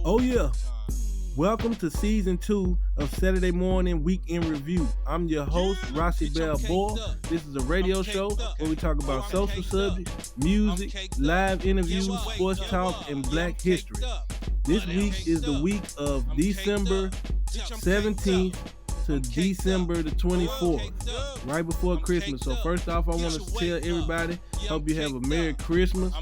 Oh yeah. Welcome to season 2 of Saturday Morning Week in Review. I'm your host, Rossi Bell Boyle. This is a radio show where we talk about social subjects, music, live interviews, sports talk, and black history. This week is the week of December 17th to December the 24th, right before Christmas. So first off, I want to tell everybody, hope you have a Merry Christmas.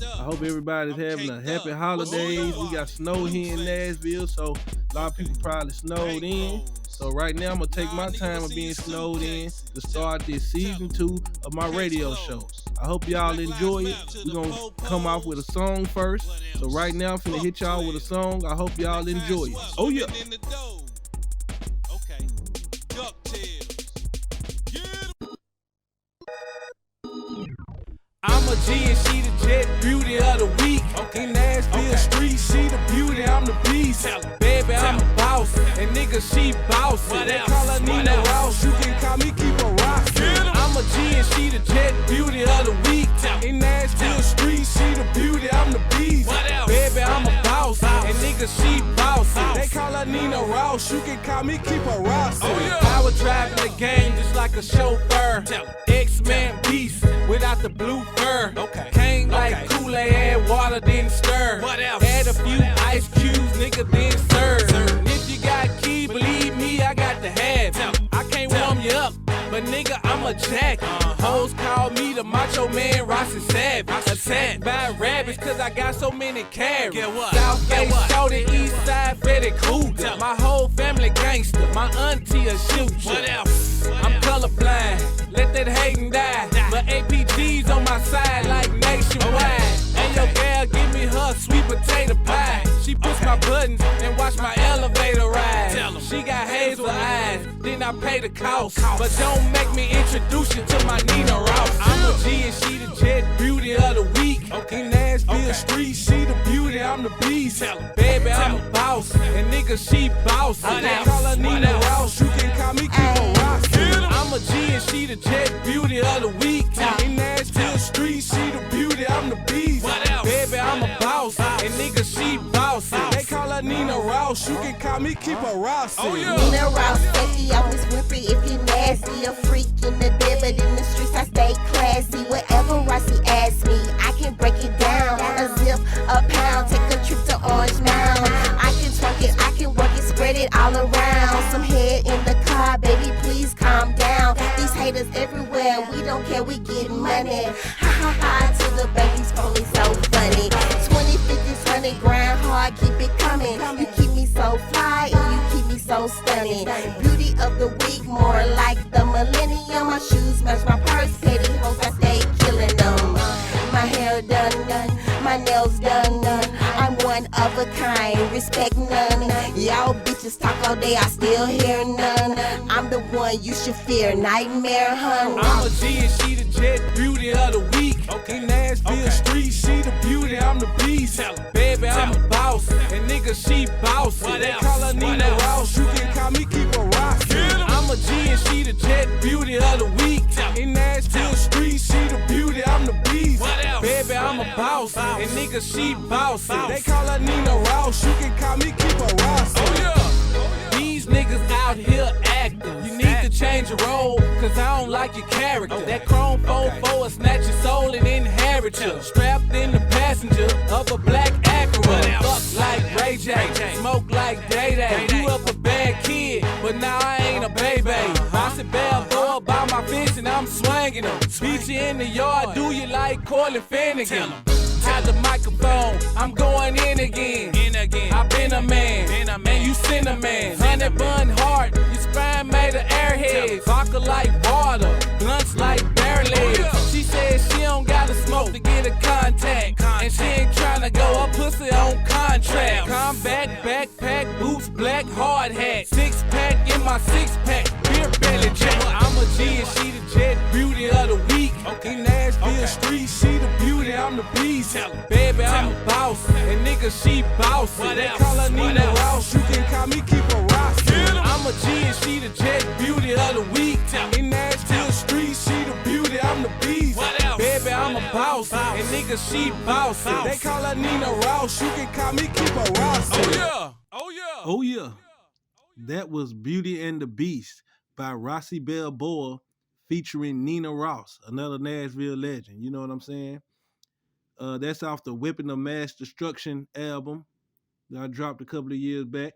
I hope everybody's having a happy holidays. We got snow here in Nashville, so a lot of people probably snowed in. So right now, I'm going to take my time of being snowed in to start this season 2 of my radio show. I hope y'all enjoy it. We're going to come off with a song first. So right now, I'm finna hit y'all with a song. I hope y'all enjoy it. Oh yeah. I'm a G and she the jet beauty of the week. In Nashville streets, she the beauty, I'm the beast. Baby, I'm a boss, and nigga, she boss. They call her Nina Ross, you can call me Keep a Rock. I'm a G and she the jet beauty of the week. In Nashville streets, she the beauty, I'm the beast. Baby, I'm a boss, and nigga, she boss. They call her Nina Ross, you can call me Keep a Rock. I was driving the game just like a chauffeur. X-Man beast without the blue fur. Came like Kool, add water, then stir. Add a few ice cubes, nigga, then serve. And if you got key, believe me, I got the hat. I can't warm you up, but nigga, I'm a jack. Hoes call me the macho man, Rossi Savage. Attacked by rabbits, cause I got so many carrots. South face, shorty, east side, Fetty Kool. My whole family gangster, my auntie a shooter. I'm colorblind, let that hatin' die. But APG's on my side like nationwide. And your girl give me her sweet potato pie. She push my buttons and watch my elevator ride. She got hazel eyes, then I pay the cost. But don't make me introduce you to my Nina Ross. I'm a G and she the jet beauty of the week. In Nashville streets, she the beauty, I'm the beast. Baby, I'm a boss, and nigga, she boss. They call her Nina Ross, you can call me Keep a Rock. I'm a G and she the jet beauty of the week. In Nashville streets, she the beauty, I'm the beast. Baby, I'm a boss, and nigga, she boss. They call her Nina Ross, you can call me Keep a Rock. Nina Ross, sexy, always whippy if you nasty. A freak in the bed, but in the streets I stay classy. Whatever Rossi asks me, I can break it down. A zip, a pound, take a trip to Orange Mound. I can twerk it, I can work it, spread it all around. Some head in the car, baby, please calm down. These haters everywhere, we don't care, we get money. Ha ha ha, to the baby's police so funny. 20, 50, 100, grind hard, keep it coming. You keep me so fly, and you keep me so stunning. Beauty of the week, more like the millennium. My shoes match my purse, petty hoes, I stay killing them. My hair done, my nails done. I'm one of a kind, respect none. Y'all bitches talk all day, I still hear none. I'm the one you should fear, nightmare hun. I'm a G and she the jet beauty of the week. In Nashville streets, she the beauty, I'm the beast. Baby, I'm a boss, and nigga, she boss. They call her Nina Ross, you can call me Keep a Rock. I'm a G and she the jet beauty of the week. In Nashville streets, she the beauty, I'm the beast. Baby, I'm a boss, and nigga, she boss. They call her Nina Ross, you can call me Keep a Rock. These niggas out here acting. You need to change your role, cause I don't like your character. That chrome 4-4 will snatch your soul and inherit you. Strapped in the passenger of a black Acura. Fuck like Ray J, smoke like Day Day. You up a bad kid, but now I ain't a baby. I said bad boy by my fist and I'm swinging them. Beat you in the yard, do you like Kool Finnegan? Had the microphone, I'm going in again. I've been a man, and you send a man. Honey bun heart, your spine made of airheads. Vodka like water, blunts like bear legs. She said she don't gotta smoke to get a contact, and she ain't tryna go her pussy on contract. Combat, backpack, boots, black, hard hat. 6-pack in my 6-pack, beer belly jack. I'm a G and she the jet beauty of the week. In Nashville streets, she the beauty, I'm the beast. Baby, I'm a boss, and nigga, she boss. They call her Nina Ross, you can call me Keep a Rock. I'm I'm a G and she the jet beauty of the week. In Nashville streets, she the beauty, I'm the beast. Baby, I'm a boss, and nigga, she boss. They call her Nina Ross, you can call me Keeper Ross. Oh yeah, oh yeah. Oh yeah, that was Beauty and the Beast by Rossi Balboa featuring Nina Ross, another Nashville legend. You know what I'm saying? That's off the Weapon of Mass Destruction album that I dropped a couple of years back.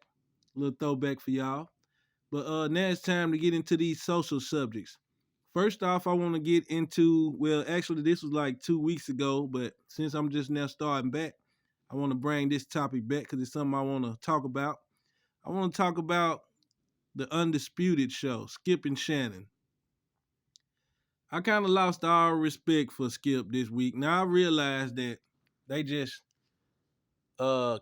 A little throwback for y'all. But now it's time to get into these social subjects. First off, I want to get into, well, actually, this was like 2 weeks ago, but since I'm just now starting back, I want to bring this topic back because it's something I want to talk about. I want to talk about the Undisputed show, Skip and Shannon. I kind of lost all respect for Skip this week. Now I realize that they just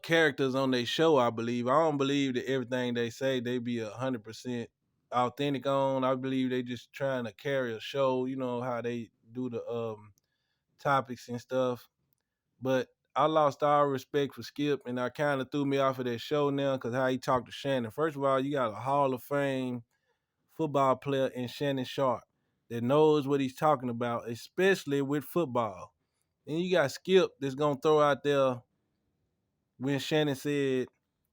characters on their show, I believe. I don't believe that everything they say they be 100% authentic on. I believe they just trying to carry a show, you know how they do the topics and stuff. But I lost all respect for Skip, and I kind of threw me off of that show now because how he talked to Shannon. First of all, you got a Hall of Fame football player in Shannon Sharp that knows what he's talking about, especially with football. And you got Skip that's gonna throw out there when Shannon said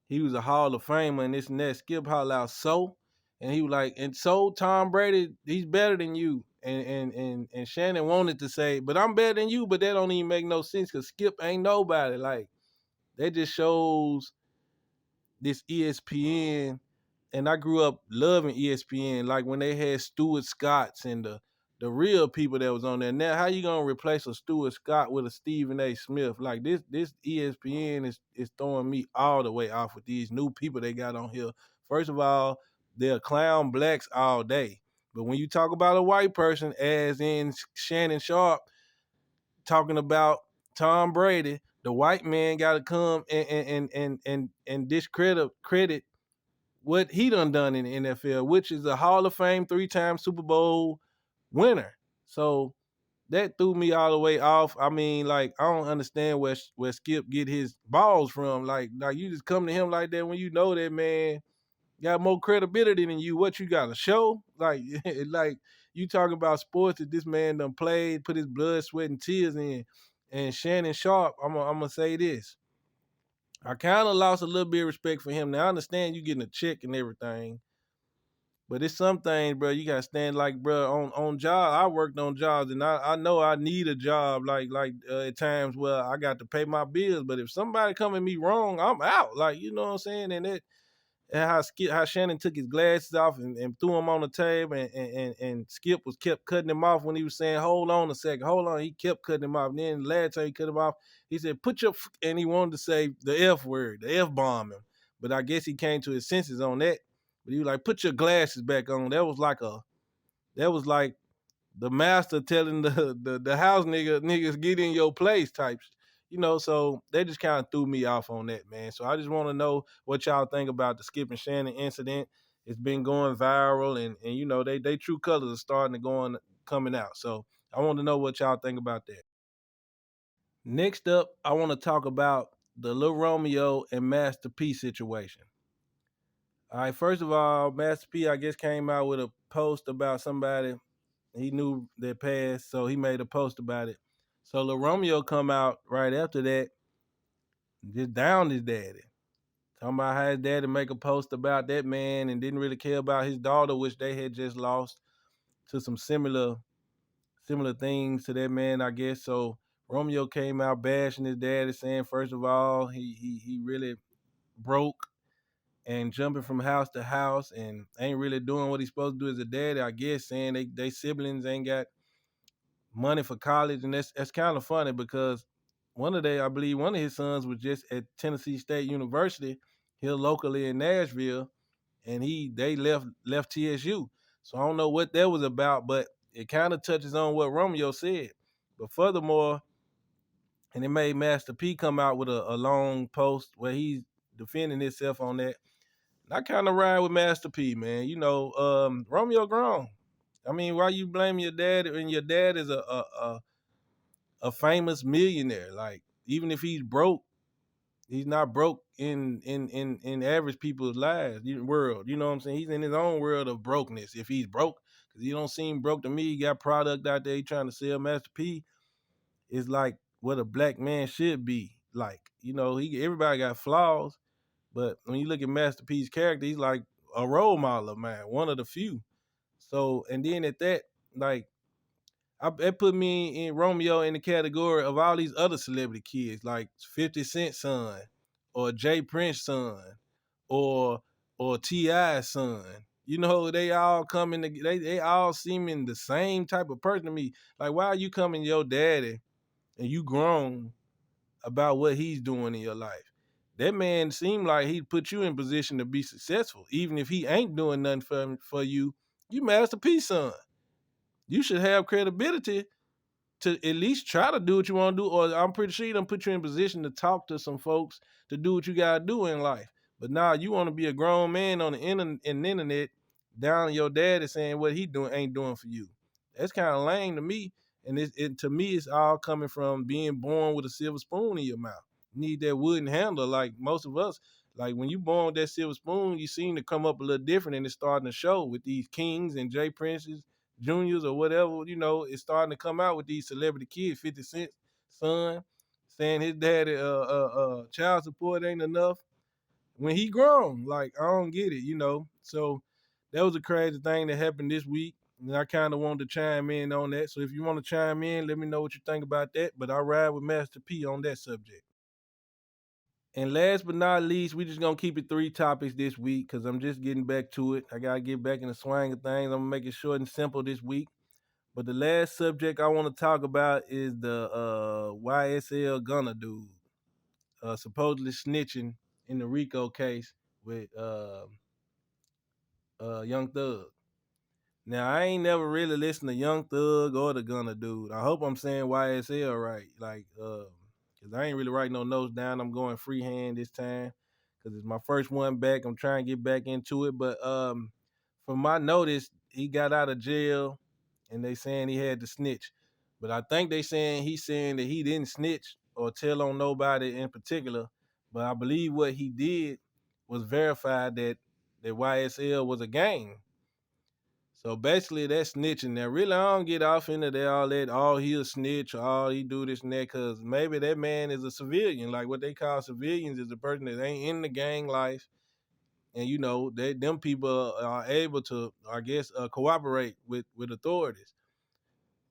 he was a Hall of Famer and this and that. Skip holler out and he was like, and so Tom Brady, he's better than you. And Shannon wanted to say, but I'm better than you, but that don't even make no sense because Skip ain't nobody. Like, that just shows this ESPN, and I grew up loving ESPN, like when they had Stuart Scotts and the real people that was on there. Now, how you gonna replace a Stuart Scott with a Stephen A. Smith? Like this ESPN is throwing me all the way off with these new people they got on here. First of all, they're clown blacks all day. But when you talk about a white person, as in Shannon Sharp, talking about Tom Brady, the white man got to come and discredit what he done in the NFL, which is a Hall of Fame 3-time Super Bowl winner. So that threw me all the way off. I mean, like, I don't understand where Skip get his balls from. Like you just come to him like that when you know that man got more credibility than you. What you got, a show? Like, like you talking about sports that this man done played, put his blood, sweat, and tears in. And Shannon Sharp, I'm gonna say this. I kind of lost a little bit of respect for him. Now I understand you getting a check and everything, but it's some things, bro. You gotta stand like, bro, on job. I worked on jobs, and I know I need a job. Like at times where I got to pay my bills. But if somebody come at me wrong, I'm out. Like, you know what I'm saying? And how Shannon took his glasses off and threw them on the table, and Skip kept cutting him off when he was saying, "Hold on a second, hold on." He kept cutting him off. And then the last time he cut him off, he said, and he wanted to say the F word, the F bomb him. But I guess he came to his senses on that. But he was like, "Put your glasses back on." That was like the master telling the house niggas get in your place types. You know, so they just kind of threw me off on that, man. So I just want to know what y'all think about the Skip and Shannon incident. It's been going viral, and you know, they true colors are starting to coming out. So I want to know what y'all think about that. Next up, I want to talk about the Lil Romeo and Master P situation. All right, first of all, Master P, I guess, came out with a post about somebody he knew that passed, so he made a post about it. So Lil Romeo come out right after that, just down his daddy. Talking about how his daddy make a post about that man and didn't really care about his daughter, which they had just lost to some similar things to that man, I guess. So Romeo came out bashing his daddy, saying, first of all, he really broke and jumping from house to house and ain't really doing what he's supposed to do as a daddy, I guess, saying they siblings ain't got money for college. And that's kind of funny because I believe one of his sons was just at Tennessee State University here locally in Nashville, and they left TSU. So I don't know what that was about, but it kind of touches on what Romeo said. But furthermore, and it made Master P come out with a long post where he's defending himself on that. I kind of ride with Master P, man. You know, Romeo grown. I mean, why you blaming your dad when your dad is a famous millionaire? Like, even if he's broke, He's not broke in average people's lives, world. You know what I'm saying? He's in his own world of brokenness. If he's broke, because he don't seem broke to me. He got product out there he trying to sell. Master P is like what a black man should be. Like, everybody got flaws, but when you look at Master P's character, he's like a role model of mine, one of the few. So, and then at that, like, it put me in Romeo in the category of all these other celebrity kids, like 50 Cent son, or Jay Prince son, or T.I.'s son. They all come in. They all seeming the same type of person to me. Like, why are you coming to your daddy and you grown about what he's doing in your life? That man seemed like he put you in position to be successful, even if he ain't doing nothing for you. You Master P son. You should have credibility to at least try to do what you want to do, or I'm pretty sure he done put you in position to talk to some folks to do what you gotta do in life. But now you want to be a grown man on the internet, down your daddy saying what he doing ain't doing for you. That's kind of lame to me. And to me, it's all coming from being born with a silver spoon in your mouth. You need that wooden handle, like most of us. Like when you born with that silver spoon, you seem to come up a little different, and it's starting to show with these kings and Jay Princes Juniors or whatever, it's starting to come out with these celebrity kids. 50 Cent son saying his daddy child support ain't enough when he grown. Like, I don't get it. So that was a crazy thing that happened this week, and I kind of wanted to chime in on that. So if you want to chime in, let me know what you think about that. But I ride with Master P on that subject. And last but not least, we just gonna keep it 3 topics this week because I'm just getting back to it. I gotta get back in the swing of things. I'm gonna make it short and simple this week. But the last subject I want to talk about is the YSL Gunna dude, supposedly snitching in the Rico case with Young Thug. Now, I ain't never really listened to Young Thug or the Gunna dude. I hope I'm saying YSL right, like, cause I ain't really writing no notes down. I'm going freehand this time, cause it's my first one back. I'm trying to get back into it, but from my notice, he got out of jail, and they saying he had to snitch. But I think he's saying that he didn't snitch or tell on nobody in particular. But I believe what he did was verify that YSL was a gang. So basically, that's snitching. Now, really, I don't get off into that, all he'll snitch or all he do this and that, because maybe that man is a civilian. Like, what they call civilians is a person that ain't in the gang life. And, them people are able to, I guess, cooperate with authorities.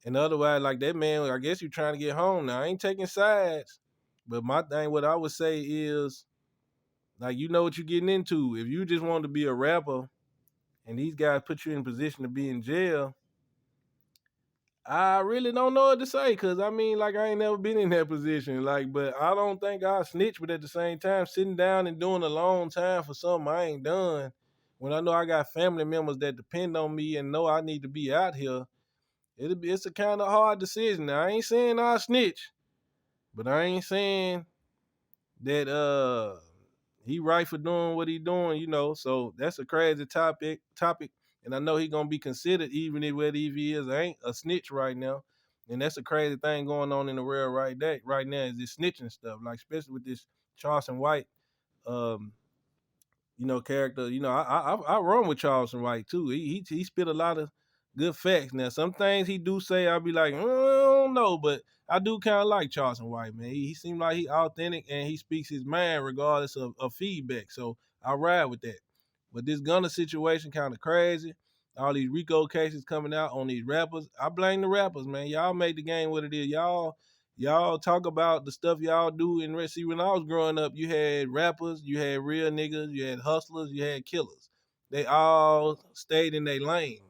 And otherwise, like that man, I guess you're trying to get home now. I ain't taking sides. But my thing, what I would say is, like, you know what you're getting into. If you just want to be a rapper and these guys put you in a position to be in jail, I really don't know what to say, because I mean, like, I ain't never been in that position. Like, but I don't think I snitch, but at the same time, sitting down and doing a long time for something I ain't done, when I know I got family members that depend on me and know I need to be out here, it's a kind of hard decision. Now, I ain't saying I snitch, but I ain't saying that he right for doing what he doing, So that's a crazy topic. And I know he gonna be considered even if he is ain't a snitch right now. And that's a crazy thing going on in the world right now is this snitching stuff, like especially with this Charleston White um character. I run with Charleston White too. He spit a lot of good facts. Now, some things he do say, I'll be like, I don't know, but I do kind of like Charleston White, man. He seems like he authentic and he speaks his mind regardless of feedback. So I ride with that. But this Gunna situation kind of crazy. All these RICO cases coming out on these rappers. I blame the rappers, man. Y'all make the game what it is. Y'all talk about the stuff y'all do in Red. See, when I was growing up, you had rappers, you had real niggas, you had hustlers, you had killers. They all stayed in their lane.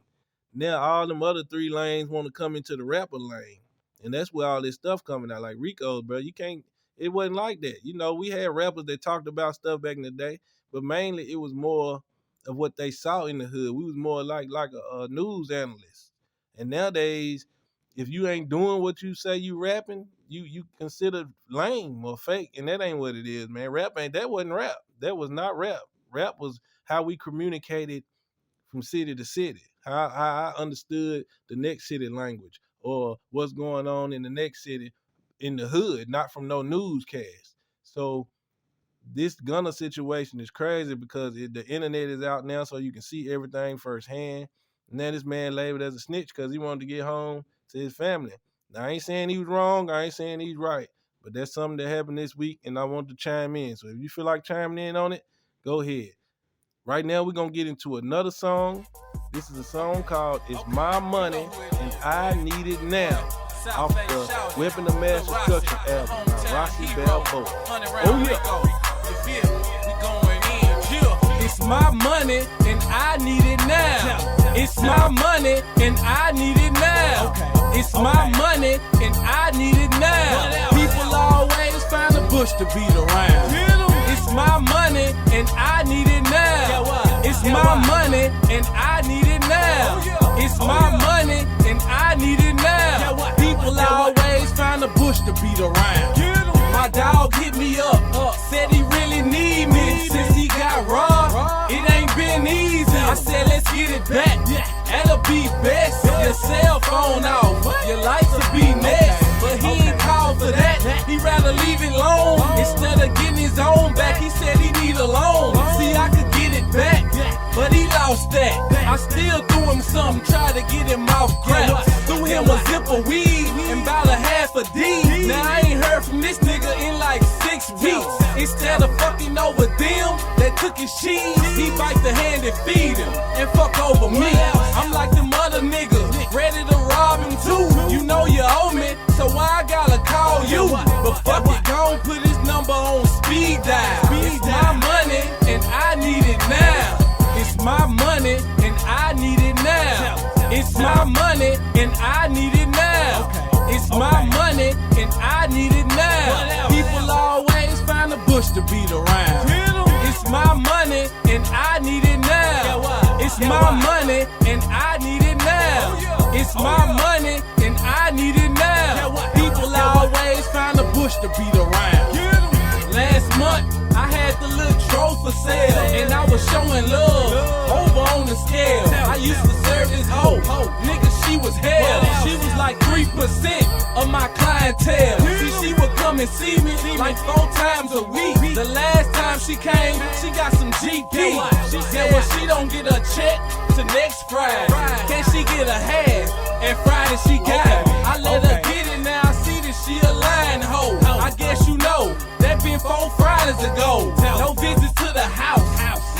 Now all them other 3 lanes want to come into the rapper lane. And that's where all this stuff coming out. Like Rico, bro, you can't, it wasn't like that. We had rappers that talked about stuff back in the day, but mainly it was more of what they saw in the hood. We was more like a news analyst. And nowadays, if you ain't doing what you say you rapping, you considered lame or fake, and that ain't what it is, man. That wasn't rap. That was not rap. Rap was how we communicated from city to city. How I understood the next city language or what's going on in the next city in the hood, not from no newscast. So this Gunna situation is crazy because the internet is out now, so you can see everything firsthand. And then this man labeled as a snitch because he wanted to get home to his family. Now, I ain't saying he was wrong. I ain't saying he's right. But that's something that happened this week, and I want to chime in. So if you feel like chiming in on it, go ahead. Right now, we're going to get into another song. This is a song called It's My Money and I Need It Now off the Weapon of Mass Destruction album by Rossi Balboa. Oh, yeah. It's my money and I need it now. It's my money and I need it now. It's my money and I need it now. People always find a bush to beat around. It's my money and I need it now. It's my money and I need it now. It's my money and I need it now. People always find a bush to beat around. My dog hit me up, said he really need me since he got robbed. It ain't been easy. I said let's get it back. That'll be best. Your cell phone off, your lights will be next. But he ain't called for that. He rather leave it alone instead of getting his own back. He said he need a loan. See, I could get it back, but he lost that. I still threw him something, tried to get him off crap. Threw him a zip of weed and about a half a D. Now I ain't heard from this nigga in like 6 weeks. Instead of fucking over them that took his cheese, he bite the hand that feed him and fuck over me. I'm like them other niggas, ready to rob him too. You know you owe me, so why I gotta call you? But fuck it, gon' put his number on speed dial. It's my money and I need it now. It's my money and I need it now. It's my money and I need it now. It's my money and I need it now. People always find a bush to beat around. It's my money and I need it now. It's my money and I need it now. It's my money and I need it now. People always find a bush to beat around. Last month I had the little trophy for sale and I was showing love over on the scale. I used to serve this hoe, nigga, she was hell. She was like 3% of my clientele. See, she would come and see me like 4 times a week. The last time she came, she got some GP. She said, well, she don't get a check to next Friday. Can she get a half? And Friday she got it. I let her get it now. I see that she a lying hoe. I guess you know that been 4 Fridays ago. No visits to the house,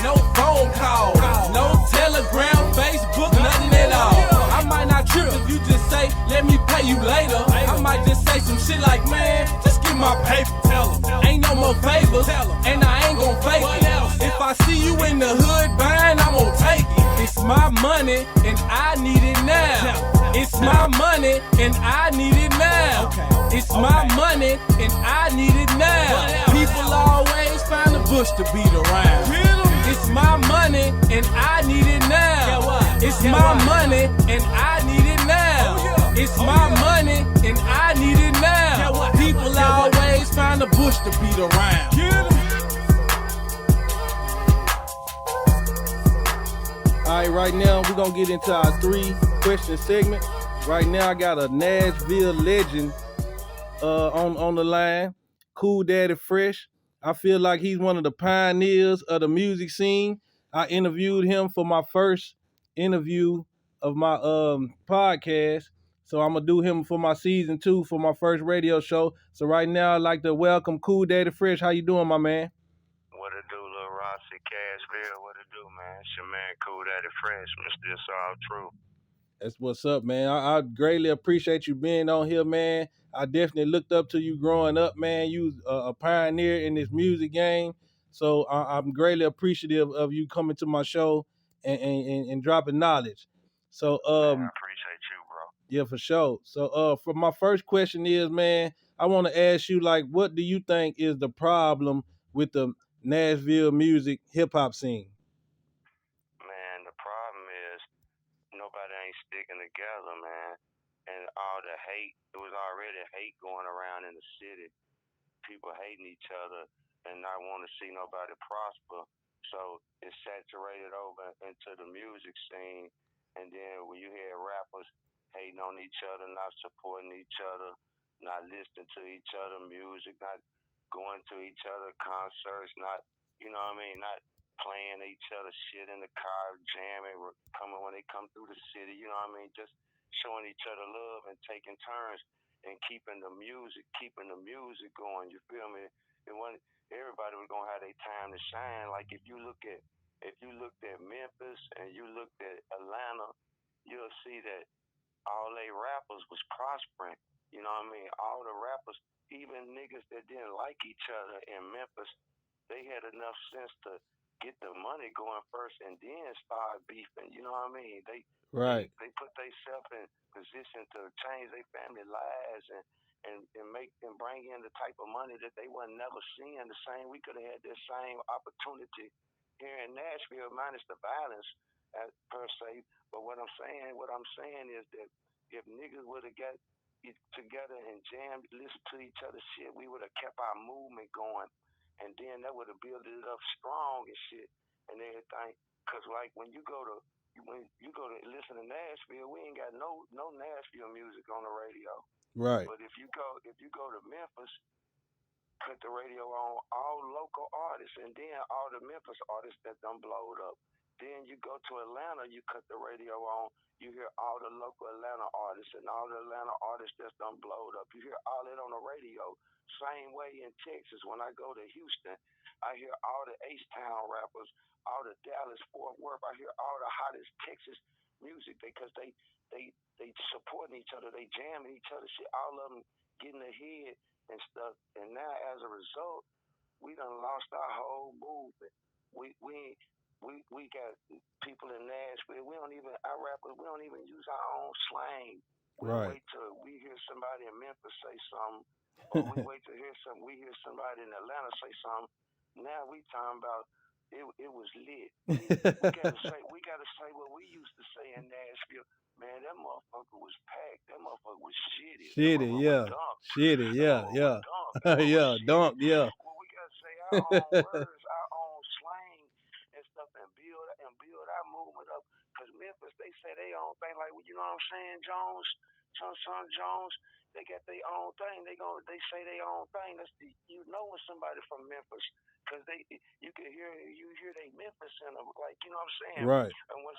no phone calls, no telegram, Facebook, nothing at all. I might not trip if you just say, let me pay you later. I might just say some shit like, man, just give my paper. Ain't no more favors, and I ain't gon' fake it. If I see you in the hood buying, I'm gon' take it. It's my money and I need it now. It's my money and I need it now. It's my money and I need it now. People always find a bush to beat around. It's my money and I need it now. It's my money and I need it now. It's my money and I need it now. People always find a bush to beat around. All right, right now we're going to get into our 3-question segment. Right now I got a Nashville legend on the line, Kool Daddy Fresh. I feel like he's one of the pioneers of the music scene. I interviewed him for my first interview of my podcast. So I'm going to do him for my season 2 for my first radio show. So right now I'd like to welcome Kool Daddy Fresh. How you doing, my man? What it do, Lil Rossi, Cashville? What it do, man? It's your man, Kool Daddy Fresh, Mr. It's All True. That's what's up, man. I greatly appreciate you being on here, man. I definitely looked up to you growing up, man. You was a pioneer in this music game. So I'm greatly appreciative of you coming to my show and dropping knowledge. So man, I appreciate you, bro. Yeah, for sure. So for my first question is, man, I want to ask you, like, what do you think is the problem with the Nashville music hip-hop scene? Man, the problem is nobody ain't sticking together, man. And all the hate, it was already hate going around in the city. People hating each other and not want to see nobody prosper. So it's saturated over into the music scene. And then when you hear rappers hating on each other, not supporting each other, not listening to each other music, not going to each other concerts, not, you know what I mean, not playing each other shit in the car, jamming, coming when they come through the city, you know what I mean, just showing each other love and taking turns and keeping the music going, you feel me? And when everybody was gonna have their time to shine, like if you looked at Memphis and you looked at Atlanta, you'll see that all they rappers was prospering. You know what I mean? All the rappers, even niggas that didn't like each other in Memphis, they had enough sense to get the money going first and then start beefing. You know what I mean? They put themselves in position to change their family lives and make and bring in the type of money that they were never seeing the same. We could have had this same opportunity here in Nashville, minus the violence per se. But what I'm saying is that if niggas would have got it together and jammed, listened to each other's shit, we would have kept our movement going, and then that would have built it up strong and shit and everything. Cause like when you go to listen to Nashville, we ain't got no Nashville music on the radio. Right. But if you go to Memphis, put the radio on all local artists and then all the Memphis artists that done blowed up. Then you go to Atlanta, you cut the radio on, you hear all the local Atlanta artists and all the Atlanta artists that's done blowed up. You hear all that on the radio. Same way in Texas. When I go to Houston, I hear all the H-Town rappers, all the Dallas, Fort Worth. I hear all the hottest Texas music because they supporting each other. They jamming each other shit. All of them getting ahead and stuff. And now as a result, we done lost our whole movement. We got people in Nashville. Our rappers, we don't even use our own slang. We wait till we hear somebody in Memphis say something, or we wait to hear we hear somebody in Atlanta say something. Now we talking about it was lit. We gotta say what we used to say in Nashville. Man, that motherfucker was packed. That motherfucker was shitty. Shitty, yeah. Yeah, dunk, yeah. Well, we gotta say our own words, our own slang and stuff, and build our movement up. Cause Memphis, they say they own thing. Like, you know what I'm saying, Jones, son Jones. They got their own thing. They say their own thing. You know when somebody from Memphis, cause you hear they Memphis in them. Like, you know what I'm saying. Right. And when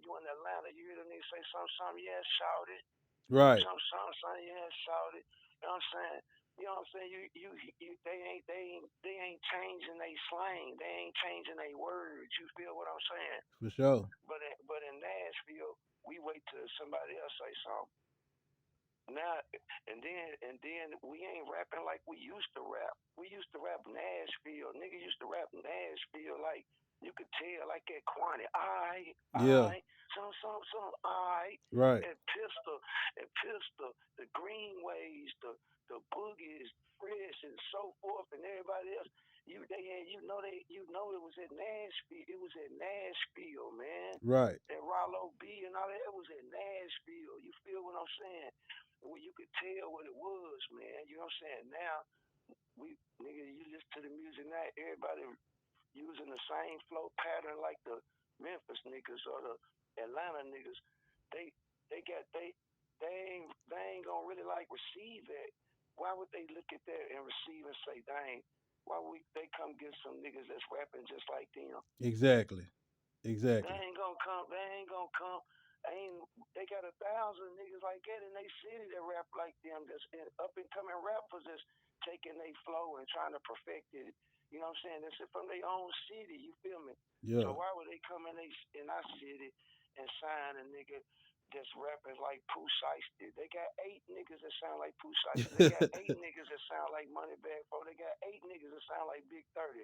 you in Atlanta, you hear them niggas say something, yeah, shout it. Right. Something, yeah, shout it. You know what I'm saying? You know what I'm saying? They ain't changing their slang. They ain't changing their words. You feel what I'm saying? For sure. But in Nashville, we wait till somebody else say something. Now and then we ain't rapping like we used to rap. We used to rap Nashville. Nigga used to rap Nashville like you could tell, like that Quantity. Some Right. And pistol, the Greenways, the Boogies, Fresh, and so forth, and everybody else. You know it was at Nashville. It was at Nashville, man. Right. And Rollo B and all that, it was at Nashville. You feel what I'm saying? Well, you could tell what it was, man. You know what I'm saying? Now, you listen to the music now, everybody using the same flow pattern like the Memphis niggas or the Atlanta niggas. They ain't gonna really like receive that. Why would they look at that and receive and say, dang, why would they come get some niggas that's rapping just like them? Exactly. They ain't gonna come. They got 1,000 niggas like that in their city that rap like them. That's up and coming rappers that's taking their flow and trying to perfect it. You know what I'm saying? That's it from their own city. You feel me? Yeah. So why would they come in our city and sign a nigga that's rapping like Pooh Shiesty? They got 8 niggas that sound like Pooh Shiesty. They got 8 niggas that sound like Moneybagg Yo. They got 8 niggas that sound like Big 30.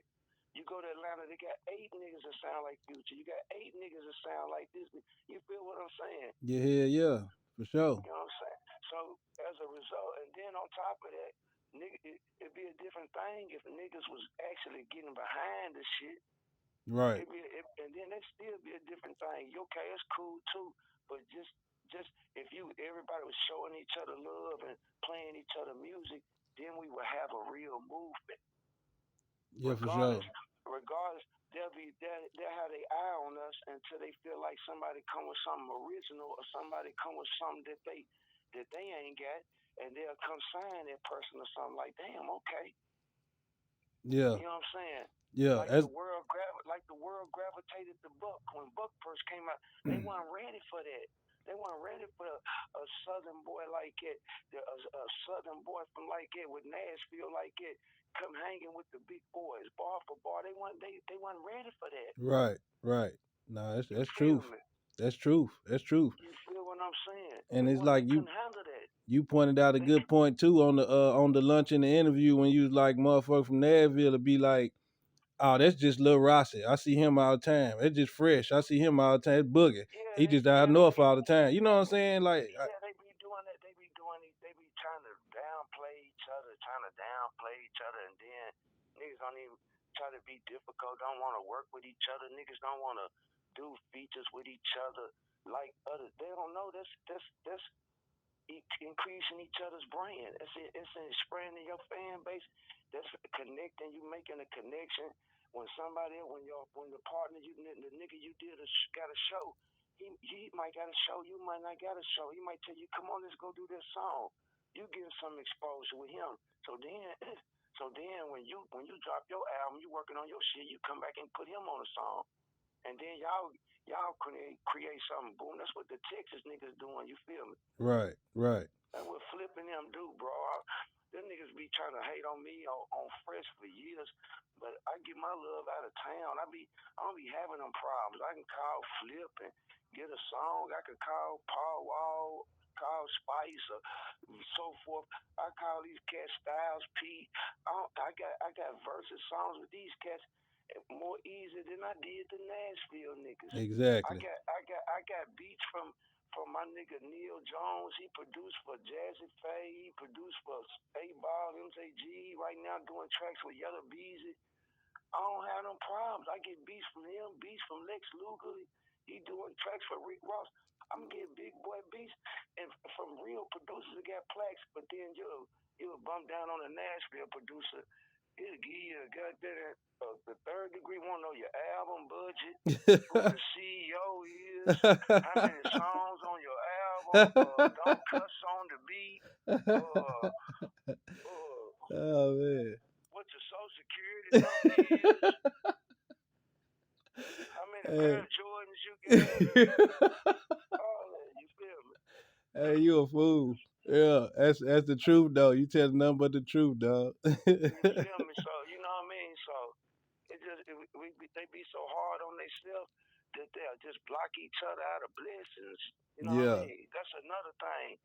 You go to Atlanta, they got 8 niggas that sound like Future. You got 8 niggas that sound like this. You feel what I'm saying? Yeah, for sure. You know what I'm saying? So as a result, and then on top of that, it'd be a different thing if niggas was actually getting behind the shit. Right. And then it'd still be a different thing. Okay, it's cool too, but just if everybody was showing each other love and playing each other music, then we would have a real movement. Yeah, for sure. Regardless, they'll have their eye on us until they feel like somebody come with something original or somebody come with something that they ain't got, and they'll come sign that person or something like, damn, okay. Yeah. You know what I'm saying? Yeah. Like That's the world gravitated to Buck when Buck first came out. They weren't ready for that. They weren't ready for a southern boy like it, a southern boy from like it with Nashville like it, come hanging with the big boys, bar for bar. They weren't ready for that. right. Right. Nah, You that's feel truth. me? That's truth. That's truth. You feel what I'm saying? And it's They like couldn't handle that. you pointed out a They good point too on the lunch in the interview when you was like motherfucker from Nashville to be like, oh, that's just Lil Rossi. I see him all the time. It's just fresh. I see him all the time. It's Boogie. He just out they north be all the time. You know what I'm saying? Like, they be doing that. They be doing it. They be trying to downplay each other, and then niggas don't even try to be difficult. Don't want to work with each other. Niggas don't want to do features with each other like others. They don't know that's increasing each other's brand. It's expanding your fan base. That's connecting. You making a connection. When the partner the nigga you got a show, he might got a show. You might not got a show. He might tell you, come on, let's go do this song. You get some exposure with him. So then, when you drop your album, you working on your shit. You come back and put him on a song, and then y'all create something. Boom. That's what the Texas niggas doing. You feel me? right, right. That's what flipping them do, bro. Them niggas be trying to hate on me on Fresh for years, but I get my love out of town. I don't be having them problems. I can call Flip and get a song. I can call Paul Wall, call Spice, or so forth. I call these cats Styles P. I got verses songs with these cats more easy than I did the Nashville niggas. Exactly. I got beats from my nigga Neil Jones. He produced for Jazzy Faye. He produced for A-Ball, MJG. Right now doing tracks with Yellow Beezy. I don't have no problems. I get beats from him, beats from Lex Luger. He doing tracks for Rick Ross. I'm getting big boy beats and from real producers that got plaques, but then you'll bump down on a Nashville producer. It'll give you a goddamn the third degree, want to know your album budget, who the CEO is, how many songs on your album, don't cuss on the beat, Oh man. what your social security number is, how many pair of Jordans you got, all that, you feel me? Hey, you a fool. Yeah, that's the truth though. You tell nothing but the truth, dog. You feel me? So, you know what I mean? So, they be so hard on themselves that they'll just block each other out of blessings. You know what Yeah. I mean? That's another thing.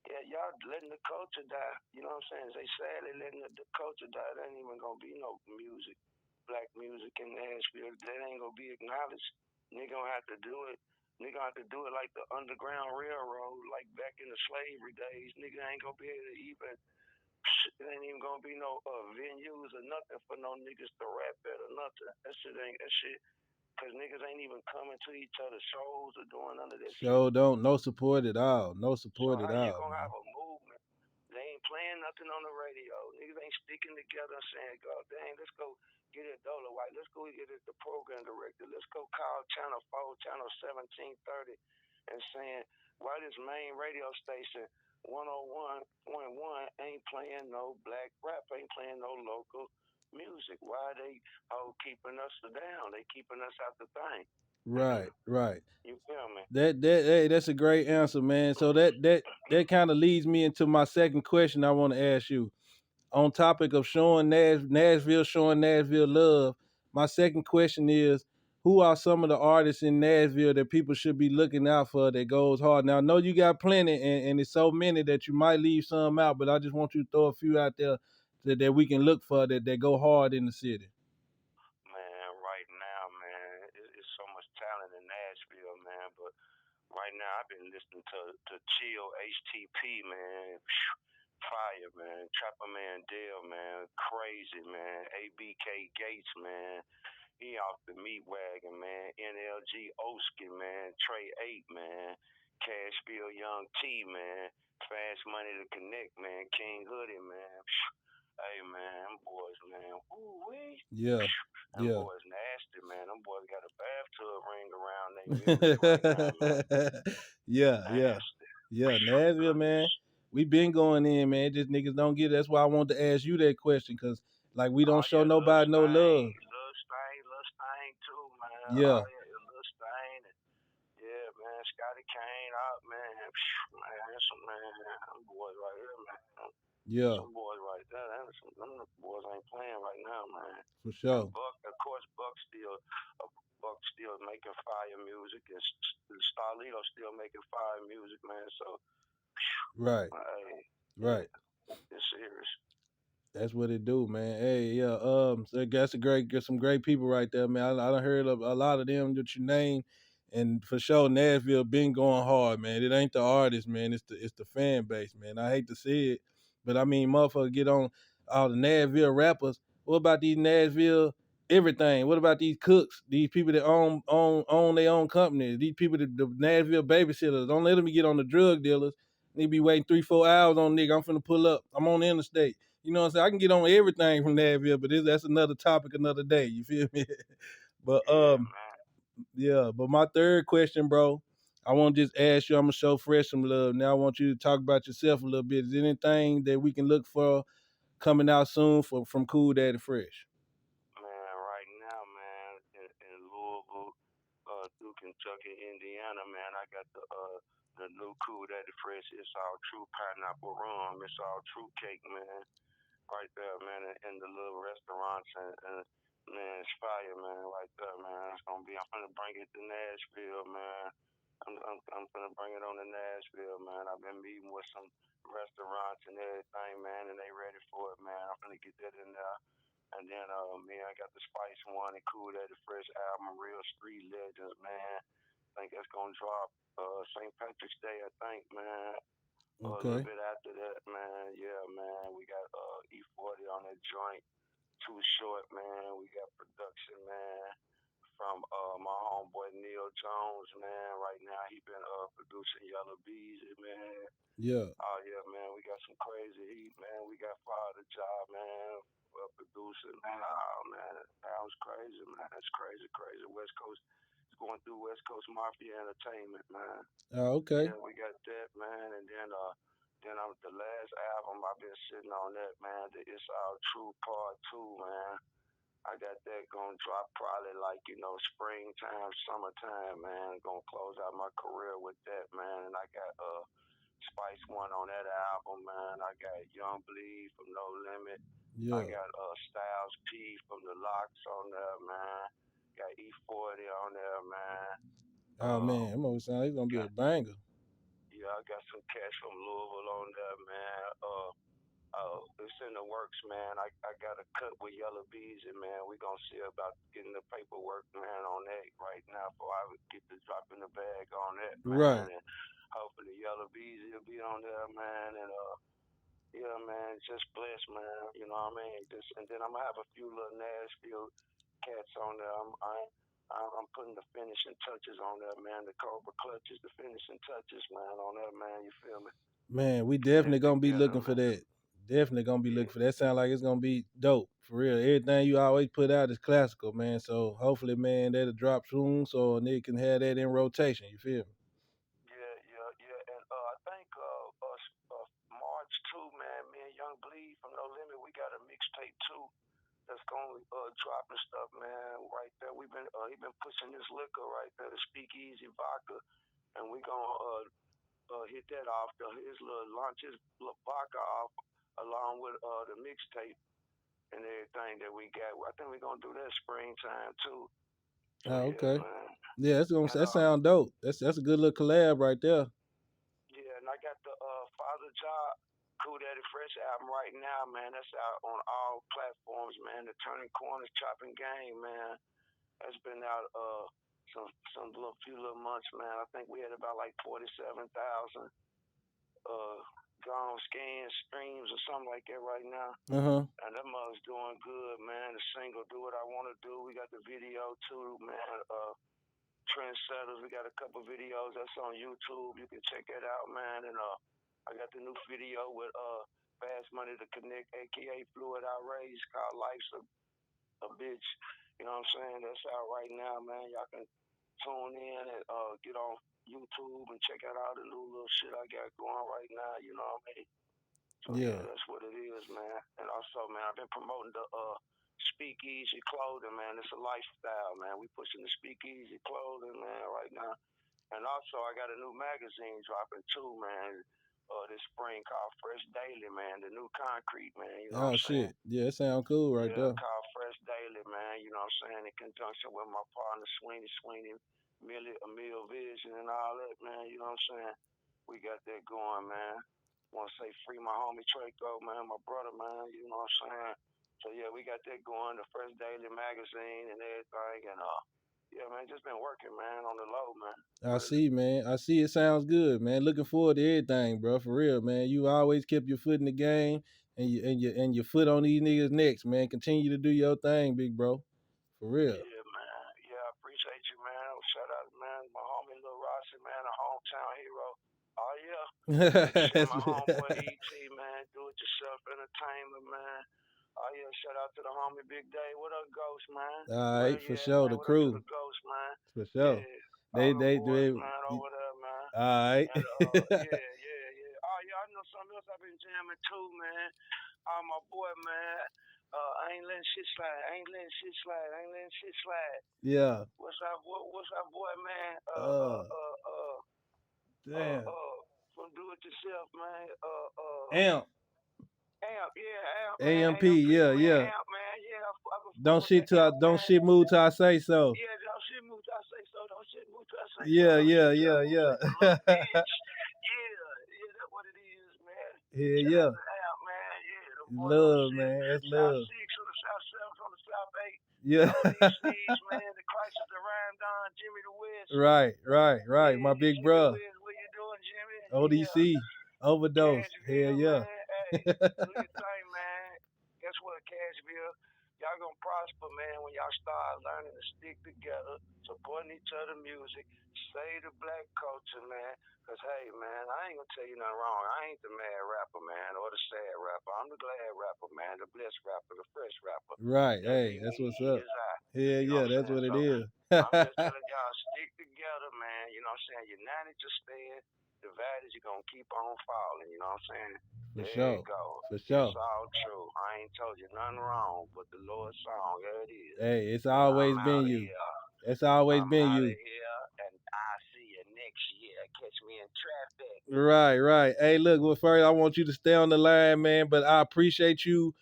Yeah, y'all letting the culture die. You know what I'm saying? They sadly letting the culture die. There ain't even gonna be no music, black music in Nashville. That ain't gonna be acknowledged. Nigga gonna have to do it. Nigga gonna have to do it like the Underground Railroad, like back in the slavery days. Nigga ain't gonna be able to even. It ain't even gonna be no venues or nothing for no niggas to rap at or nothing. That shit. Cause niggas ain't even coming to each other's shows or doing none of that shit. Show don't no support at all. No So support at how you all, gonna man. have a movement? They ain't playing nothing on the radio. Niggas ain't sticking together and saying, God dang, let's go get it Dollar White. Let's go get it the program director. Let's go call Channel 4, Channel 1730 and saying, why this main radio station 101.1 ain't playing no black rap, ain't playing no local music. Why they keeping us down? They keeping us out the thing. Right, right. You feel me? Hey, that's a great answer, man. So that kind of leads me into my second question I want to ask you. On topic of showing showing Nashville love, my second question is, who are some of the artists in Nashville that people should be looking out for that goes hard? Now I know you got plenty, and it's so many that you might leave some out, but I just want you to throw a few out there that we can look for that go hard in the city. Man, right now, man, it's so much talent in Nashville, man. But right now, I've been listening to Chill HTP, man. Fire, man. Trapper Man Dale, man. Crazy, man. ABK Gates, man. He off the meat wagon, man. NLG Oski, man. Trey 8, man. Cashville Young T, man. Fast Money to Connect, man. King Hoodie, man. Hey, man, them boys, man. Woo-wee. Yeah, Them yeah. boys nasty, man. Them boys got a bathtub ring around their music right now, man. Yeah, yeah. Nasty. Yeah, Nashville, man. Goodness. We been going in, man. Just niggas don't get it. That's why I wanted to ask you that question, because Like we don't Oh show yeah, Lil nobody no Stain, love. Lil Stain too, man. Yeah, Oh yeah, Lil Stain. Yeah, man, Scotty Kane out, man. Phew, man, that's some man, them boys right here, man. yeah, Some boys right there. Them boys ain't playing right now, man. for And sure. Buck, of course, Buck still making fire music, and Starlito still making fire music, man. So, Right, hey, yeah, right. it's serious. That's what it do, man. Hey, yeah. So that's some great people right there, man. I done heard of a lot of them that you named, and for sure, Nashville been going hard, man. It ain't the artist, man. It's the fan base, man. I hate to see it, but I mean, motherfucker, get on all the Nashville rappers. What about these Nashville everything? What about these cooks? These people that own their own company. These people that the Nashville babysitters. Don't let them get on the drug dealers. Need be waiting 3-4 hours on nigga. I'm finna pull up. I'm on the interstate. You know what I'm saying? I can get on everything from Nashville, but that's another topic, another day. You feel me? But Yeah, man. yeah. But my third question, bro, I want to just ask you. I'm gonna show Fresh some love. Now I want you to talk about yourself a little bit. Is there anything that we can look for coming out soon from Kool Daddy Fresh? Man, right now, man, in Louisville, through Kentucky, Indiana, man, I got the new Kool Daddy Fresh. It's all true pineapple rum. It's all true cake, man. Right there, man, in the little restaurants and man, it's fire, man. Right there, man. It's gonna be. I'm gonna bring it to Nashville, man. I'm gonna bring it on to Nashville, man. I've been meeting with some restaurants and everything, man, and they ready for it, man. I'm gonna get that in there. And then, man, I got the Spice One and Kool Daddy Fresh album, Real Street Legends, man. I think that's gonna drop St. Patrick's Day, I think, man. A little Okay. bit after that, man. Yeah, man. We got E40 on that joint. Too Short, man. We got production, man. From my homeboy Neil Jones, man. Right now he been producing Yellow Bees, man. Yeah. Oh yeah, man, we got some crazy heat, man. We got Father Job, man, producing, man. Oh man, that was crazy, man. That's crazy, crazy. West Coast, it's going through West Coast Mafia Entertainment, man. Okay. Yeah, we got that, man, and then I'm the last album I've been sitting on that, man. The It's All True Part Two, man. I got that gonna drop probably like springtime, summertime, man. Gonna close out my career with that, man. And I got Spice One on that album, man. I got Young Bleed from No Limit. I Yeah. got Styles P from The Locks on there, man. Got E40 on there, man. Oh Uh, man, I'm gonna sound it's gonna be a got banger. yeah, I got some cats from Louisville on there, man. It's in the works, man. I got a cut with Yellow Bees, and man, we gonna see about getting the paperwork, man, on that right now. Before I would get the drop in the bag on that, man, Right. and hopefully Yellow Bees will be on there, man, and yeah, man, just blessed, man. You know what I mean? Just and then I'm gonna have a few little Nashville cats on there. I'm putting the finishing touches on there, man. The Cobra clutches, the finishing touches, man, on there, man. You feel me? Man, we Getting definitely it gonna be together, looking for man. that. Definitely gonna be Yeah, looking for that. Sound like it's gonna be dope for real. Everything you always put out is classical, man. So hopefully, man, that'll drop soon, so a nigga can have that in rotation. You feel me? yeah. And I think March too, man. Me and Young Bleed from No Limit, we got a mixtape too that's gonna drop and stuff, man. Right there, he been pushing this liquor right there, the Speakeasy vodka, and we gonna hit that off. His little launch his little vodka off along with the mixtape and everything that we got. I think we're gonna do that springtime too. So Oh, yeah, okay. man. Yeah, And that sound dope. That's a good little collab right there. yeah, and I got the Father Job Kool Daddy Fresh album right now, man. That's out on all platforms, man. The Turning Corners Chopping Game, man. That's been out some few little months, man. I think we had about like 47,000 gone scans streams or something like that right now. Uh-huh. And that mug's doing good, man. The single Do What I Wanna Do. We got the video too, man. Trendsetters. We got a couple videos that's on YouTube. You can check that out, man. And I got the new video with Fast Money to Connect, aka Fluid Outrage, called Life's a Bitch. You know what I'm saying? That's out right now, man. Y'all can tune in and get on YouTube and check out all the new little shit I got going right now. You know what I mean? So yeah, that's what it is, man. And also, man, I've been promoting the speakeasy clothing, man. It's a lifestyle, man. We pushing the speakeasy clothing, man, right now. And also, I got a new magazine dropping too, man. This spring called Fresh Daily, man. The new concrete, man. You know what I'm saying? Yeah, it sounds cool right there. Called Fresh Daily, man. You know what I'm saying? In conjunction with my partner Sweeney, Emil Vision, and all that, man. You know what I'm saying? We got that going, man. Want to say free my homie Traco, man, my brother, man. You know what I'm saying? So yeah, we got that going. The Fresh Daily magazine and everything, and yeah, man, just been working, man, on the low, man. I see, man. I see. It sounds good, man. Looking forward to everything, bro. For real, man. You always kept your foot in the game and your foot on these niggas' necks, man. Continue to do your thing, big bro. For real. Yeah, man. Yeah, I appreciate you, man. Shout out, man, my homie Lil Rossi, man, a hometown hero. Oh yeah. My homeboy ET, man. Do it yourself entertainment, man. Oh yeah, shout out to the homie Big Day. What up, Ghost, man? All right, for sure. The crew. The Ghost, man. For sure. Yeah. They boys, man, over there, man. All right. And, yeah. Oh yeah, I know something else I've been jamming too, man. My boy, man. I ain't letting shit slide. Yeah. What's our boy, man? Damn. From Do It Yourself, man. Amp, yeah, AMP, yeah. Amp, man, yeah. Don't shit move till I say so. Yeah, don't shit move till I say so. Yeah. Yeah, that's what it is, man. Yeah. Amp, man, yeah. Love, man. That's love. South 6 on the South 7 on the South 8. Yeah. These, man, the Crisis, the Rhyme Don, Jimmy the Wiz. Right. My big bro. What you doing, Jimmy? ODC, Overdose. Hell yeah. Hey, do your thing, man. Guess what, Cashville? Y'all gonna prosper, man, when y'all start learning to stick together, supporting each other music, save the black culture, man. Cause hey, man, I ain't gonna tell you nothing wrong. I ain't the mad rapper, man, or the sad rapper. I'm the glad rapper, man, the blessed rapper, the fresh rapper. Right. Hey, that's what's up. Hell yeah, that's what it is. I'm just telling y'all, stick together, man. You know what I'm saying? United to stand. Divided, you're gonna keep on falling. You know what I'm saying? For sure. It's all true. I ain't told you nothing wrong, but the Lord's song, there it is. Hey, it's always been you. It's always been you. And I'll see you next year. Catch me in traffic. Right. Hey, look, well, first I want you to stay on the line, man, but I appreciate you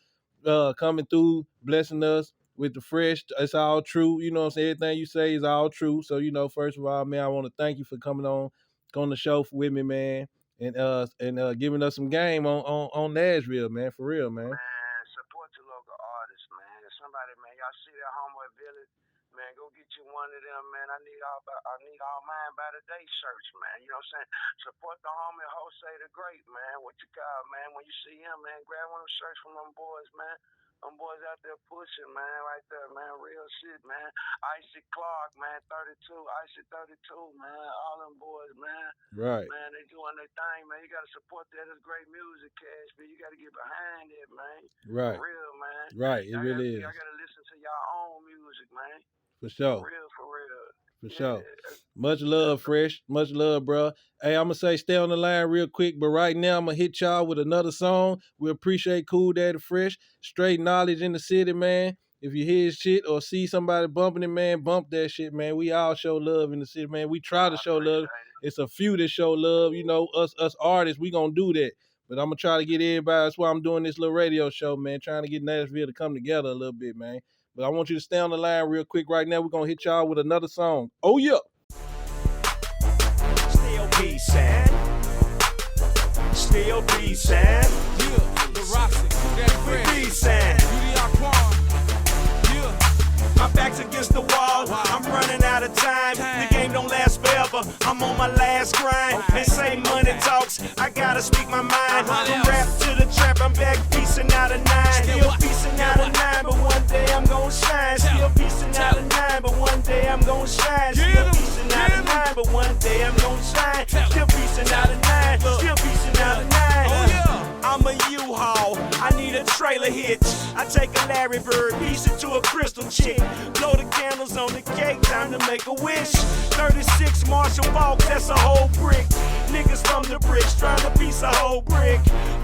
coming through, blessing us with the fresh. It's all true. You know what I'm saying? Everything you say is all true. So, first of all, man, I want to thank you for coming on the show with me, man, and giving us some game on Nashville, man, for real, man. Man, support your local artists, man. If somebody, man, y'all see that Homeboy Village, man, go get you one of them, man. I need all mine by the day shirts, man. You know what I'm saying? Support the homie Jose the Great, man. What you call, man? When you see him, man, grab one of them shirts from them boys, man. Them boys out there pushing, man, right there, man. Real shit, man. Icy Clark, man, 32. Icy 32, man. All them boys, man. Right. Man, they doing their thing, man. You got to support that. It's great music, Cash, but you got to get behind it, man. Right. For real, man. Right, it really is. Y'all got to listen to y'all own music, man. For sure. For real. For sure. Much love, Fresh. Much love, bro. Hey, I'm going to say stay on the line real quick, but right now I'm going to hit y'all with another song. We appreciate Kool Daddy Fresh. Straight knowledge in the city, man. If you hear shit or see somebody bumping it, man, bump that shit, man. We all show love in the city, man. We try to show love. It's a few that show love. Us artists, we going to do that. But I'm going to try to get everybody. That's why I'm doing this little radio show, man, trying to get Nashville to come together a little bit, man. But I want you to stay on the line real quick right now. We're going to hit y'all with another song. Oh, yeah. Still peacin'. Still peacin'. Yeah, the Roxy, that We Fred, peacin'. Beauty Aquan. Yeah. My back's against the wall. I'm running out of time. The game don't last forever. I'm on my last grind. They say money talks. I gotta speak my mind. From rap to the trap, I'm back piecing out a 9. Still piecing out a 9, but one day I'm gonna shine. Still piecing out a 9, but one day I'm gonna shine. Still piecing out a 9, but one day I'm gonna shine. Still piecing out a 9. Still piecing out a 9. I'm a U-Haul. I need a trailer. trailer hitch. I take a Larry Bird, piece it to a crystal chick. Blow the candles on the cake, time to make a wish. 36 Marshall Falk, that's a whole brick. Niggas from the bricks trying to piece a whole brick.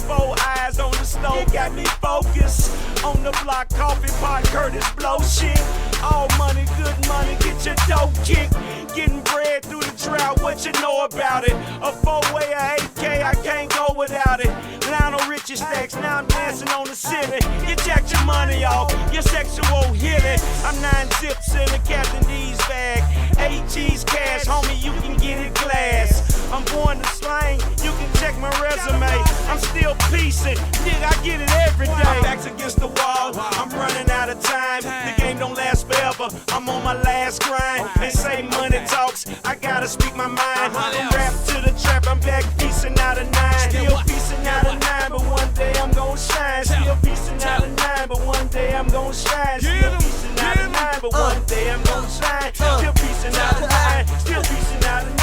4 eyes on the stove, got me focused. On the block, coffee pot, Curtis blow shit. All money, good money, get your dough kicked. Getting bread through the drought, what you know about it? A 4-way, a 8K, I can't go without it. Lionel Richie stacks, now I'm dancing on the city. You jacked your money off, your sexual hitting. I'm 9 zips in a Captain D's bag. 8 G's cash, homie, you can get it glass. I'm born to slang, you can check my resume. I'm still piecing, nigga, I get it every day. My back's against the wall, I'm running out of time. The game don't last forever, I'm on my last grind. They say money talks, I gotta speak my mind. From rap to the trap, I'm back piecing out a 9. Still piecing out a 9, but one day I'm gon' shine. Still piecing out a 9, but one day I'm gon' shine. Still piecing out a 9, but one day I'm gon' shine. Still piecing out a 9, still piecing out a 9.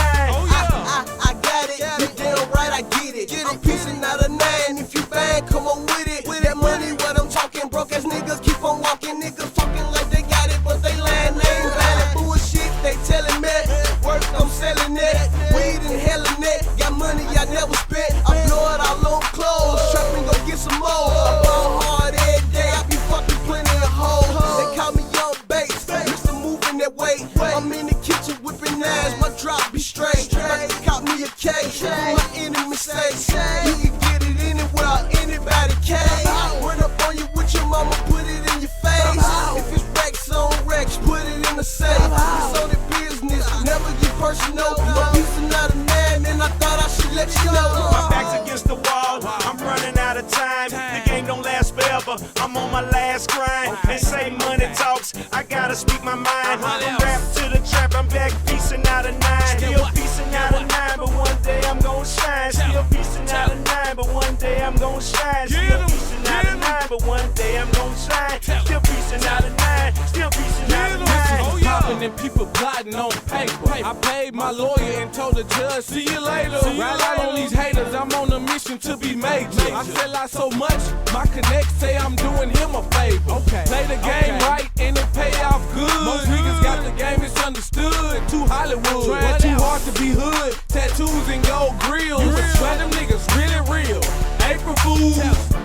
I got it, you damn right I get it. I'm piecing out a 9, if you bang, come on with it. With that money, what I'm talking, broke ass niggas keep on walking. Niggas talking like they got it, but they lying, they ain't valid. Bullshit, they telling me, work, I'm selling it. Weed and hellin' it, got money I never spent. I blow it all on clothes, trapping, go get some more. I ball hard every day, I be fucking plenty of hoes. They call me Young Bates, Mr. Moving that way. I'm in the kitchen whipping knives, my drop be straight. Like they caught me a case, my enemy say, you can get it anywhere, anybody can. Run up on you with your mama, put it in your face. If it's Rex on Rex, put it in the safe. It's on the business, never get personal. I'm piecing out a 9, and I thought I should let you know. My back's against the wall, I'm running out of time. The game don't last forever, I'm on my last grind. They say money talks, I gotta speak my mind. From rap to the trap, I'm back piecing out a 9. Still piecing out a 9, but one day I'm gon' shine. Still piecing out a 9, but one day I'm gon' shine. Still piecing out a 9, but one day I'm gon' shine. Still piecing out a 9, still piecing out a 9. Popping and people plotting on paper. I paid my lawyer and told the judge, see you later. Right out on these haters, I'm on a mission to be major. I sell out so much, my connects say I'm doing him a favor. Play the game right and it pay off good. Most niggas got the game misunderstood. Too Hollywood, trying too hard to be hood. Tattoos and gold grills. Swear them niggas really real. April Fools,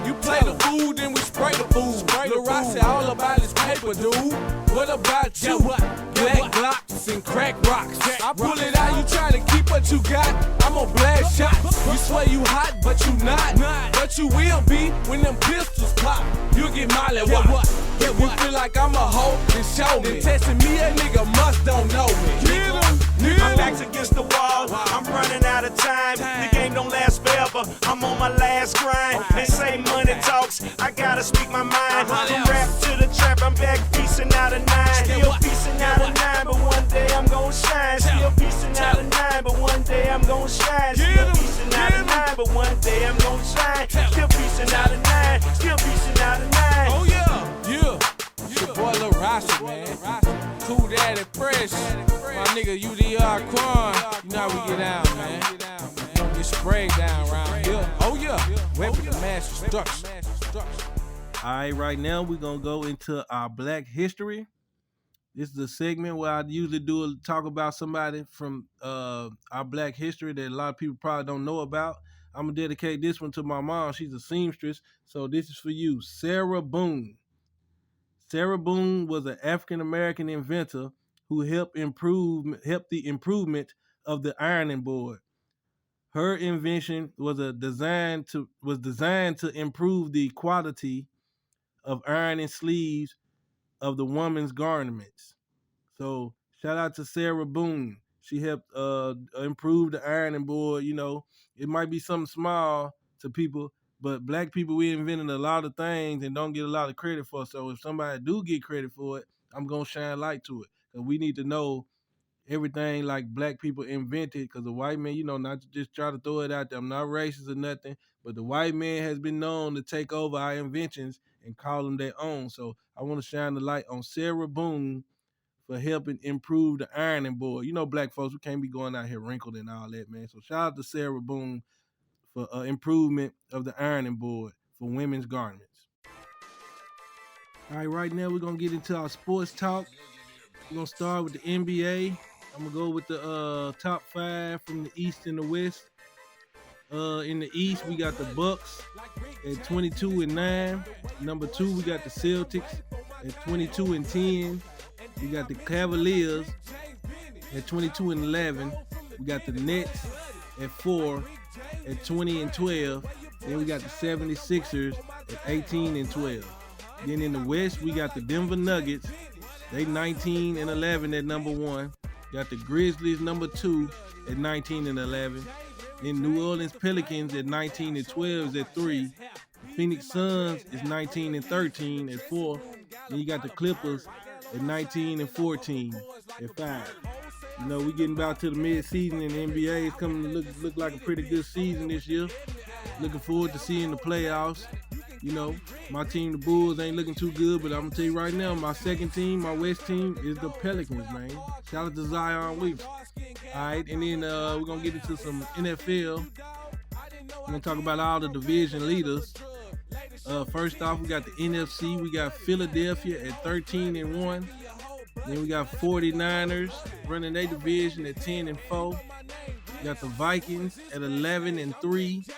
you play the fool, then we spray the fool. Lil Rossi all about his paper, dude. What about you? Black Glocks and crack rocks. I pull it out, you try to keep what you got. I'm gon' blast shots. You swear you hot, but you not. But you will be when them pistols pop. You'll get molly what? If you feel like I'm a hoe, then show me. Testing me, a nigga must don't know me. My back's against the wall, I'm running out of time. The game don't last forever, I'm on my last grind. They say money talks, I gotta speak my mind. From rap to the trap, I'm back piecing out a 9. Still piecing out a 9, but one day I'm gon' shine. Still piecing out a 9, but one day I'm gon' shine. Still piecing out a 9, but one day I'm gon' shine. Still piecing out a 9, still piecing out a 9. Oh yeah. It's your boy Lil Rossi, man. Cool Daddy Fresh. My nigga UDR Quan. You know how we get down, man. Don't get sprayed down around here. Oh yeah. Weapon of mass destruction. All right, right now we're gonna go into our Black history. This is a segment where I usually talk about somebody from our Black history that a lot of people probably don't know about. I'm gonna dedicate this one to my mom. She's a seamstress, so this is for you, Sarah Boone. Sarah Boone was an African American inventor who helped the improvement of the ironing board. Her invention was designed to improve the quality of ironing sleeves of the woman's garments. So shout out to Sarah Boone. She helped improve the ironing board. You know, it might be something small to people, but Black people, we invented a lot of things and don't get a lot of credit for. So if somebody do get credit for it, I'm gonna shine light to it. Cause we need to know everything like Black people invented. Cause the white man, you know, not to just try to throw it out there. I'm not racist or nothing, but the white man has been known to take over our inventions and call them their own. So I want to shine the light on Sarah Boone for helping improve the ironing board. You know, Black folks, we can't be going out here wrinkled and all that, man. So shout out to Sarah Boone for improvement of the ironing board for women's garments. All right, right now we're gonna get into our sports talk. We're gonna start with the NBA. I'm gonna go with the top 5 from the East and the West. In the East, we got the Bucks at 22-9. Number 2, we got the Celtics at 22-10. We got the Cavaliers at 22-11. We got the Nets at 4 at 20-12. Then we got the 76ers at 18-12. Then in the West, we got the Denver Nuggets. They 19-11 at number 1. Got the Grizzlies number 2 at 19-11. Then New Orleans Pelicans at 19-12 is at 3. The Phoenix Suns is 19-13 at 4. Then you got the Clippers at 19-14 at 5. You know, we getting about to the mid-season and the NBA is coming to look like a pretty good season this year. Looking forward to seeing the playoffs. You know, my team, the Bulls, ain't looking too good, but I'm going to tell you right now, my second team, my West team, is the Pelicans, man. Shout out to Zion Williamson. All right, and then we're going to get into some NFL. We're going to talk about all the division leaders. First off, we got the NFC. We got Philadelphia at 13-1. Then we got 49ers running their division at 10-4. We got the Vikings at 11-3.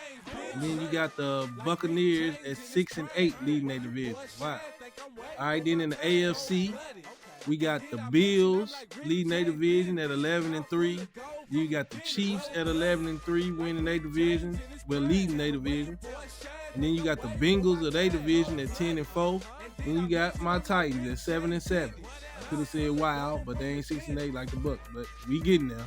And then you got the Buccaneers at 6-8 leading their division. Wow. All right, then in the AFC, we got the Bills leading their division at 11-3. You got the Chiefs at 11-3 winning their division, leading their division. And then you got the Bengals of their division at 10-4. Then you got my Titans at 7-7. I could have said wow, but they ain't 6-8 like the Bucs. But we getting there.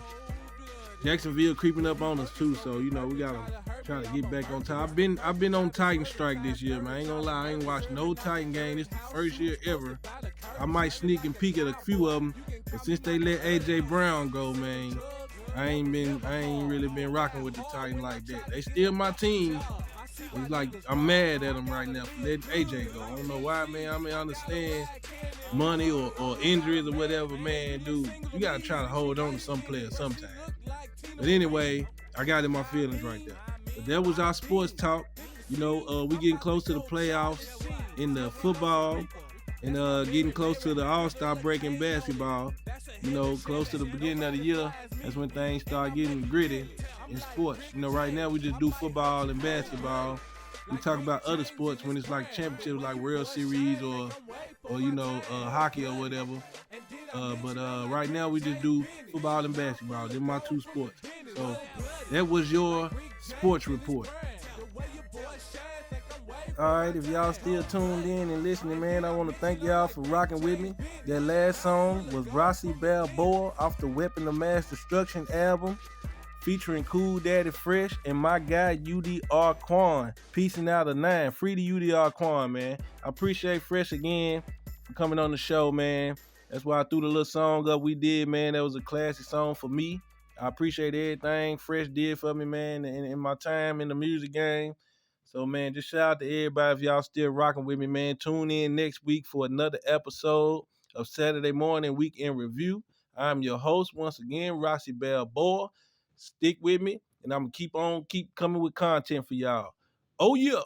Jacksonville creeping up on us too, so you know we gotta try to get back on top. I've been on Titan strike this year, man. I ain't gonna lie, I ain't watched no Titan game. It's the first year ever. I might sneak and peek at a few of them, but since they let AJ Brown go, man, I ain't really been rocking with the Titan like that. They still my team. It's like I'm mad at them right now for letting AJ go. I don't know why, man. I mean, I understand money or injuries or whatever, man, dude. You gotta try to hold on to some players sometimes. But anyway, I got in my feelings right there. But that was our sports talk. You know, we getting close to the playoffs in the football and getting close to the All-Star break in basketball. You know, close to the beginning of the year, that's when things start getting gritty in sports. You know, right now we just do football and basketball. We talk about other sports when it's like championships, like World Series or you know, hockey or whatever. But right now we just do football and basketball. They're my two sports. So that was your sports report. All right, if y'all still tuned in and listening, man, I want to thank y'all for rocking with me. That last song was Rossi Balboa off the Weapon of Mass Destruction album, featuring Kool Daddy Fresh and my guy UDR Quan. Peacing out of 9. Free to UDR Quan, man. I appreciate Fresh again for coming on the show, man. That's why I threw the little song up we did, man. That was a classic song for me. I appreciate everything Fresh did for me, man, in my time in the music game. So, man, just shout out to everybody if y'all still rocking with me, man. Tune in next week for another episode of Saturday Morning Week in Review. I'm your host once again, Rossi Balboa. Stick with me, and I'm going to keep coming with content for y'all. Oh, yeah.